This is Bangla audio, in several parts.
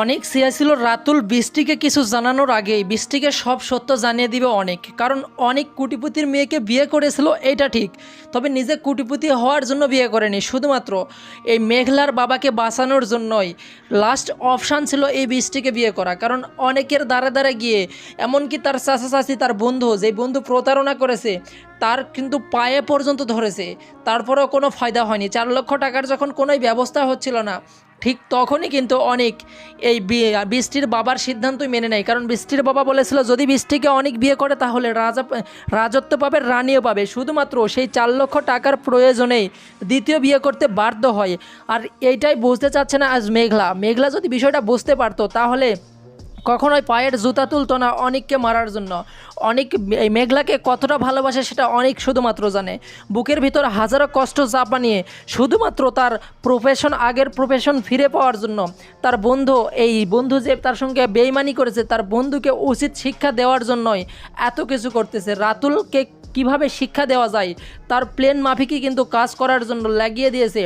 অনেক চেয়েছিল রাতুল বৃষ্টিকে কিছু জানানোর আগেই বৃষ্টিকে সব সত্য জানিয়ে দিবে অনেক। কারণ অনেক কোটিপতির মেয়েকে বিয়ে করেছিল, এটা ঠিক, তবে নিজে কোটিপতি হওয়ার জন্য বিয়ে করেনি, শুধুমাত্র এই মেঘলার বাবাকে বাঁচানোর জন্যই লাস্ট অপশান ছিল এই বৃষ্টিকে বিয়ে করা। কারণ অনেকের দ্বারে দ্বারে গিয়ে, এমনকি তার চাচা চাচি, তার বন্ধু, যেই বন্ধু প্রতারণা করেছে তার কিন্তু পায়ে পর্যন্ত ধরেছে, তারপরেও কোনো ফায়দা হয়নি। 4 লক্ষ টাকার যখন কোনোই ব্যবস্থা হচ্ছিল না, ঠিক তখনই কিন্তু অনেক এই বৃষ্টির বাবার সিদ্ধান্তই মেনে নেয়। কারণ বৃষ্টির বাবা বলেছিল যদি বৃষ্টিকে অনেক বিয়ে করে তাহলে রাজত্ব পাবে, রানীও পাবে। শুধুমাত্র সেই 4 লক্ষ টাকার প্রয়োজনেই দ্বিতীয় বিয়ে করতে বাধ্য হয়। আর এইটাই বুঝতে চাচ্ছে না আজ মেঘলা যদি বিষয়টা বুঝতে পারতো তাহলে কখনোই পায়ের জুতা তুলতো না অনিককে মারার জন্য। অনিক এই মেঘলাকে কতটা ভালোবাসে সেটা অনিক শুধুমাত্র জানে। বুকের ভিতর হাজারো কষ্ট চাপা নিয়ে শুধুমাত্র তার আগের প্রফেশন ফিরে পাওয়ার জন্য, তার বন্ধু যে তার সঙ্গে বেইমানি করেছে, তার বন্ধুকে উচিত শিক্ষা দেওয়ার জন্যই এত কিছু করতেছে। রাতুলকে কিভাবে শিক্ষা দেওয়া যায় তার প্ল্যান মাফিকই কিন্তু কাজ করার জন্য লাগিয়ে দিয়েছে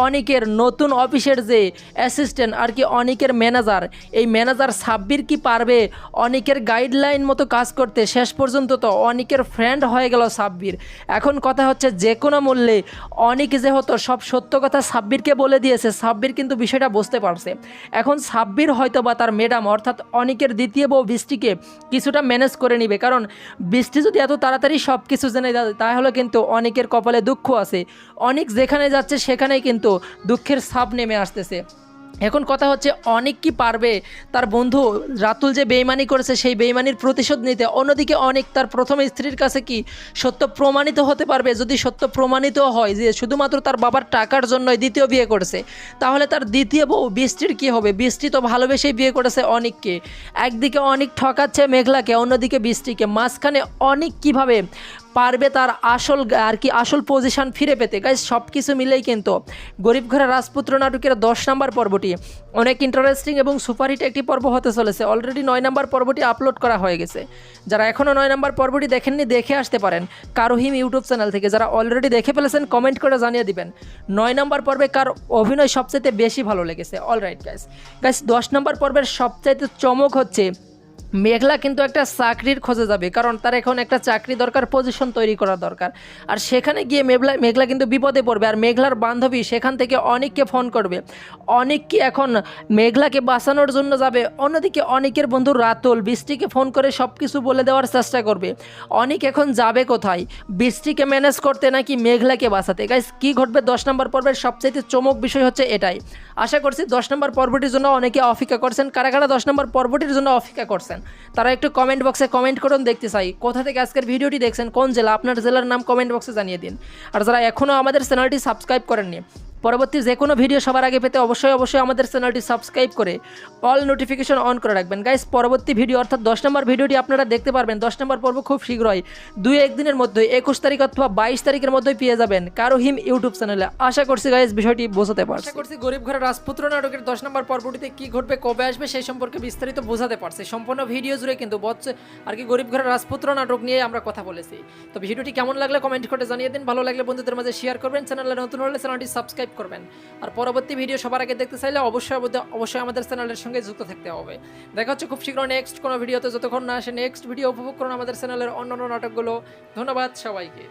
অনিকের নতুন অফিসের যে অ্যাসিস্ট্যান্ট আর কি, অনিকের ম্যানেজার। এই ম্যানেজার সাব্বির কি পারবে অনিকের গাইডলাইন মতো কাজ করতে? শেষ পর্যন্ত তো অনিকের ফ্রেন্ড হয়ে গেল সাব্বির। এখন কথা হচ্ছে যে কোনো মূল্যে অনিক যেহেতু সব সত্য কথা সাব্বিরকে বলে দিয়েছে, সাব্বির কিন্তু বিষয়টা বুঝতে পারছে। এখন সাব্বির হয়তো বা তার ম্যাডাম অর্থাৎ অনিকের দ্বিতীয় বউ বৃষ্টিকে কিছুটা ম্যানেজ করে নিবে। কারণ বৃষ্টি যদি এত তাড়াতাড়ি সব কিছু জেনে যায় তাহলে কিন্তু অনিকের কপালে দুঃখ আছে। অনিক যেখানে যাচ্ছে সেখানেই কিন্তু দুঃখের ছাপ নেমে আসতেছে। এখন কথা হচ্ছে অনিক কি পারবে তার বন্ধু রাতুল যে বেইমানি করেছে সেই বেইমানির প্রতিশোধ নিতে? অন্যদিকে অনিক তার প্রথম স্ত্রীর কাছে কি সত্য প্রমাণিত হতে পারবে? যদি সত্য প্রমাণিত হয় যে শুধুমাত্র তার বাবার টাকার জন্যই দ্বিতীয় বিয়ে করেছে, তাহলে তার দ্বিতীয় বউ বৃষ্টির কী হবে? বৃষ্টি তো ভালোবেসেই বিয়ে করেছে অনিককে। একদিকে অনিক ঠকাচ্ছে মেঘলাকে, অন্যদিকে বৃষ্টিকে। মাঝখানে অনিক কিভাবে পারবে তার আসল পজিশন ফিরে পেতে? গাইজ সব কিছু মিলেই কিন্তু গরিব ঘরের রাজপুত্র নাটকের 10 নম্বর পর্বটি অনেক ইন্টারেস্টিং এবং সুপারহিট একটি পর্ব হতে চলেছে। অলরেডি 9 নম্বর পর্বটি আপলোড করা হয়ে গেছে। যারা এখনও 9 নম্বর পর্বটি দেখেননি দেখে আসতে পারেন কারোহিম ইউটিউব চ্যানেল থেকে। যারা অলরেডি দেখে ফেলেছেন কমেন্ট করে জানিয়ে দিবেন 9 নম্বর পর্বে কার অভিনয় সবচাইতে বেশি ভালো লেগেছে। অলরাইট গাইজ 10 নম্বর পর্বের সবচাইতে চমক হচ্ছে মেঘলা কিন্তু একটা চাকরির খোঁজে যাবে। কারণ তার এখন একটা চাকরি দরকার, পজিশন তৈরি করা দরকার। আর সেখানে গিয়ে মেঘলা কিন্তু বিপদে পড়বে। আর মেঘলার বান্ধবী সেখান থেকে অনিককে ফোন করবে। অনিক কি এখন মেঘলাকে বাঁচানোর জন্য যাবে? অন্যদিকে অনিকের বন্ধু রাতুল বৃষ্টিকে ফোন করে সব কিছু বলে দেওয়ার চেষ্টা করবে। অনিক এখন যাবে কোথায়? বৃষ্টিকে ম্যানেজ করতে নাকি মেঘলাকে বাঁচাতে? গাইস কী ঘটবে 10 নম্বর পর্বের সবচাইতে চমক বিষয় হচ্ছে এটাই। আশা করছি 10 নম্বর পর্বটির জন্য অনেকে অপেক্ষা করছেন। কারা কারা 10 নম্বর পর্বটির জন্য অপেক্ষা করছেন তারা একটু কমেন্ট বক্সে কমেন্ট করুন, দেখতে চাই কোথা থেকে আজকের ভিডিওটি দেখছেন, কোন জেলা, আপনার জেলার নাম কমেন্ট বক্সে জানিয়ে দিন। আর যারা এখনও আমাদের চ্যানেলটি সাবস্ক্রাইব করেননি, পরবর্তী যে কোনো ভিডিও সবার আগে পেতে অবশ্যই আমাদের চ্যানেলটি সাবস্ক্রাইব করে অল নোটিফিকেশন অন করে রাখবেন। গাইস পরবর্তী ভিডিও অর্থাৎ 10 নম্বর ভিডিওটি আপনারা দেখতে পারবেন 10 নম্বর পর্ব খুব শীঘ্রই 2-1 দিনের মধ্যে 21 তারিখ অথবা 22 তারিখের মধ্যেই পেয়ে যাবেন কারোহিম ইউটিউব চ্যানেলে। আশা করছি গাইস বিষয়টি বোঝাতে পারছি। আশা করছি গরিব ঘরের রাজপুত্র নাটকের 10 নম্বর পর্বটিতে কি ঘটবে, কবে আসবে সেই সম্পর্কে বিস্তারিত বোঝাতে পারছি। সম্পূর্ণ ভিডিও জুড়ে কিন্তু আর কি গরিব ঘরের রাজপুত্র নাটক নিয়ে আমরা কথা বলেছি। তো ভিডিওটি কেমন লাগলে কমেন্ট করে জানিয়ে দিন। ভালো লাগলে বন্ধুদের মাঝে শেয়ার করবেন, চ্যানেলে নতুন হলে চ্যানেলটি সাবস্ক্রাইব করবেন। আর পরবর্তী ভিডিও সবার আগে দেখতে চাইলে অবশ্যই আমাদের চ্যানেলের সঙ্গে যুক্ত থাকতে হবে। দেখা হচ্ছে খুব শীঘ্র নেক্সট কোনো ভিডিওতে। যতক্ষণ না আসে নেক্সট ভিডিও উপভোগ করুন আমাদের চ্যানেলের অন্যান্য নাটকগুলো। ধন্যবাদ সবাইকে।